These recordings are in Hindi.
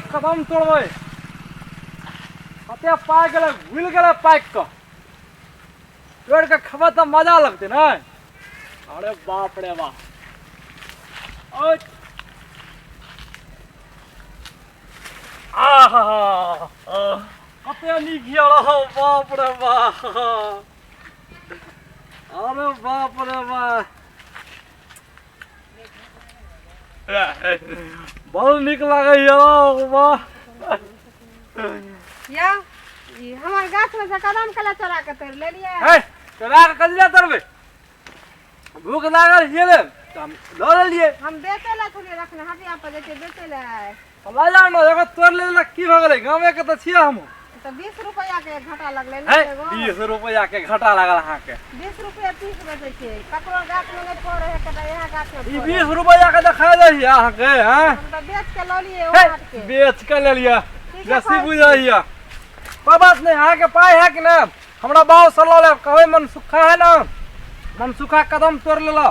कदम तोड़बे कते पाय गेले भूल गेले पाइक का तोड़ के खबा तो मजा लगते ना। अरे बाप रे बाप कते नीक रहो बाप रे बाप। अरे बाप रे बाप बहुत नीक लगे या हमार गाछ में से कदम कला चरा के तोड़ ले लिए है चला के कदिया तरबे भूख लागल हिले हम ल लिए हम बेचे ला थोड़ी रखने हटिया पर जेते बेचे ला ला जा न एगो तोड़ ले की भ गेलै गांव के त छियै हम तो 20 रुपया के घाटा लगले है 20 रुपया के घाटा लागल हां के 20 रुपया 30 बेचे छै ककरो गाछ में नहीं पड़े है कदा यहां गाछ में ई 20 रुपया के देखा जाइ हां के हैं हम तो बेच के ल लिए ओ हाट के बेच के ले लिया जैसी बुझाइया कोई बात नहीं हां के पाए है कि ना हमरा बाव सल्ला ले कहै मन सुखा है ना मन सुखा कदम तोड़ लेला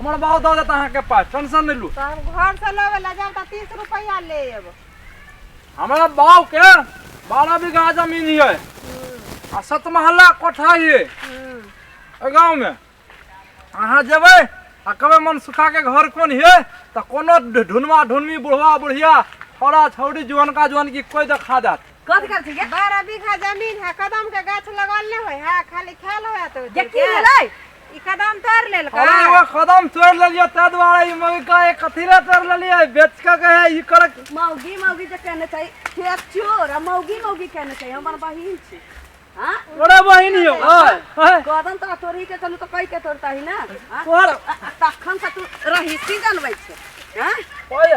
हमरा बाव दे देता हां के पास टेंशन नहीं लू तो हम घर से लेवे ला जाब त 30 रुपया ले एब हमरा बाव के 12 बीघा जमीन है आ 7 महल्ला कोठा है गांव में अहाँ जेबै आ कहबै मन सुखा के घर कोन है त कोनो ढुनवा ढुनवी बुढ़वा बुढ़िया छोरा छौड़ी जुआन का जुआन की कोई देखा देत कथि कर छी 12 बीघा जमीन है कदम के गाछ लगल नहीं होय है खाली खेल होय तो ये की ले ई कदम तोड़ लेल का अरे वो कदम तोड़ लेलिए त द्वारा ई मौगी का एक कथीला तोड़ लेलिए बेच के कहे ई कर मौगी मौगी जे कहने चाहिए खेत चोर आ मौगी मौगी कहने चाहिए हमर बहिन छी हां तोरा बहिन हो कदम तो तोरी के चलू तो कई के तोड़ता ही ना तोर तखन से तू रहीसी जानबै छै हां ओए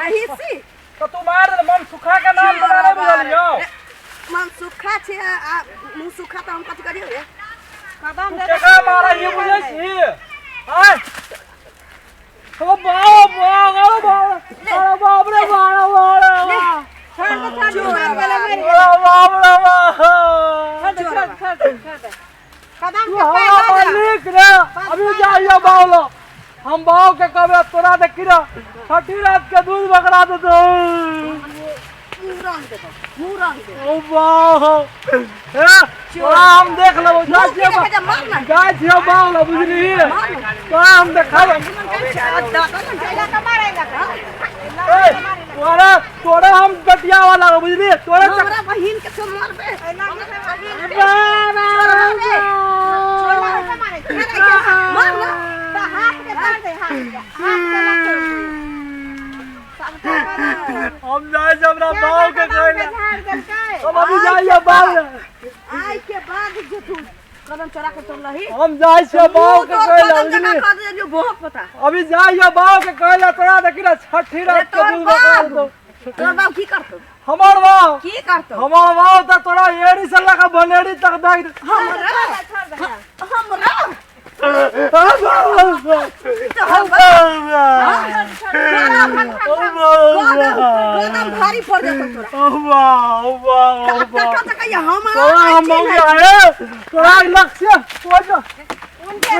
रहीसी तो तू मार दे मन सुखा के नाम तोरा नहीं बुझलियो मन सुखा छै आ मुंह सुखा त हम कथि करियो रे कदम तू दे के मारा ये बुझै छी हां ओ बाप अरे बाप रे बाप छोड़ दे मार गेले मेरी बाप रे बाप छोड़ दे कदम के हाँ, पाय मालिक रे अभी जाइए बावलो हम बाव के कबे तोरा दे किरा छठी रात के दूध बकरा दे दो मुंह रंग दे ओ बाव ए तोरा हम देख लेबो जाय छियो बावलो बुझली तोरा हम देखाब तोरा हम बटिया वाला बुझली तोरा हमरा बहिन के छोड़ मारबे हम जाए हमरा बाव के कहले हम अभी जाइए बाव आई के बाद जे तू कदम चरा के तोड़ लही हम जाए छे बाव के कहले बुझली कर दे जो बहुत पता अभी जाइए बाव के कहले तोरा देखी ना छठी रात के दूध बकरा दो तोर बाप की करतो हमर बाव की करतो हमर बाव त तोरा एड़ी से लगा बनेड़ी तक दाग हमरा कदम भारी पड़ जाता तोरा लक्ष्य उनके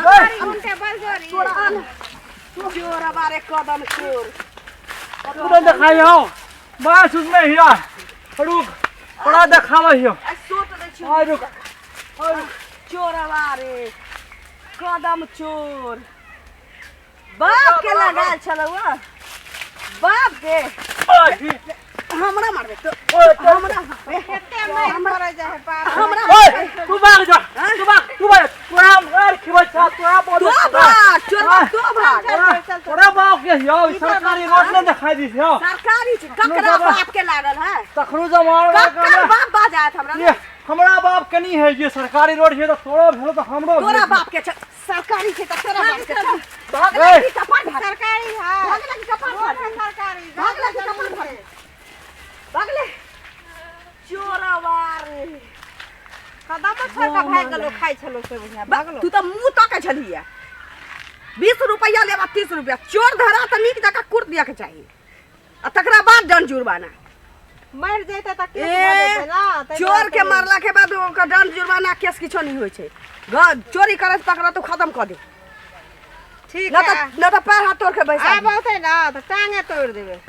बलजोरी उनके बलजोरी चोर हमारे कदम चोर तूने दिखाई हो बस उसमें हिया रुक थोड़ा दिखावा हियो आ रुक चोर हमारे कदम चोर बाप के लगाल चलवा बाप के हमरा मारबे तो हमरा केते मार पड़े जाए पार हमरा ओए तू भाग जा तू भाग तोरा मार खिबा छा तोरा बोल तो भाग चोर तो भाग तोरा बाप के हियो सरकारी रोड ने दिखाई दी हियो सरकारी ककरा बाप के लागल है तखरू जमाल ककरा बाप बाजात हमरा हमरा बाप के नहीं है ये सरकारी रोड है तो तोरा भेलो तो हमरो तोरा बाप के सरकारी छै त तोरा बाप के भाग ए। लगी कपाट भर सरकारी हां भाग लगी कपाट भर सरकारी भाग लगी कपाट भर भाग ले चोरवार कदम छोड़ के भाग गेलो खाइ छलो से बुझा भागलो तू त मुंह तक छलिया 20 रुपया लेबा 30 रुपया चोर धरा त नीक जका कुर्त दिया के चाहिए आ तकरा बाद दंड जुर्माना मर जेते त केस भ जेते ना चोर के मारला के बाद ओकर दंड जुर्माना केस किछो नहीं होय छै चोरी करे त तकरा तू खत्म कर दे ठीक ना है तो पैर हाथ तोड़ के बैठा आ बहुत है ना तो टांगे तोड़ देवे